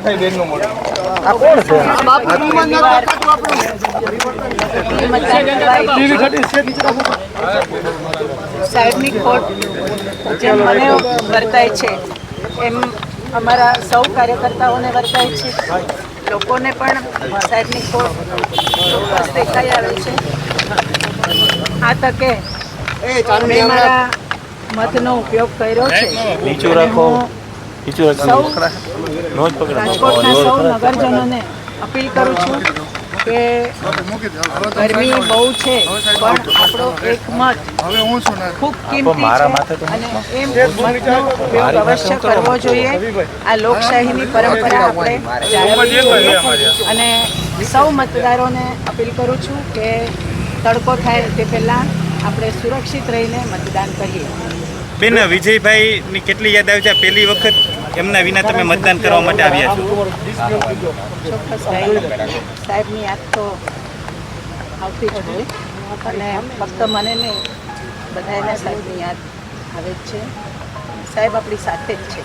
દેખાય બેન નું મોઢું. સાહેબની ખોટ જેમ મને વર્તાય છે એમ અમારા સૌ કાર્યકર્તાઓને વર્તાય છે, લોકોને પણ સાહેબની ખોટ ચોક્કસ દેખાઈ આવે છે. આ તકે મેં મારા મતનો ઉપયોગ કર્યો છે. સૌ રાજકોટના સૌ નગરજનોને અપીલ કરું છું કે ગરમી બહુ છે પણ આપણો એક મત ખૂબ કિંમતી છે અને એ મતનો ઉપયોગ અવશ્ય કરવો જોઈએ. આ લોકશાહીની પરંપરા આપણે જાળવવી જોઈએ અને સૌ મતદારોને અપીલ કરું છું કે તડકો થાય તે પહેલાં આપણે સુરક્ષિત રહીને મતદાન કરીએ. બેન, વિજયભાઈની કેટલી યાદ આવી છે? પહેલી વખત એમના વિના તમે મતદાન કરવા માટે આવ્યા છો? ચોક્કસ સાહેબની યાદ તો આવતી જ હોય અને ફક્ત મને નહીં બધાને સાહેબની યાદ આવે જ છે. સાહેબ આપણી સાથે જ છે.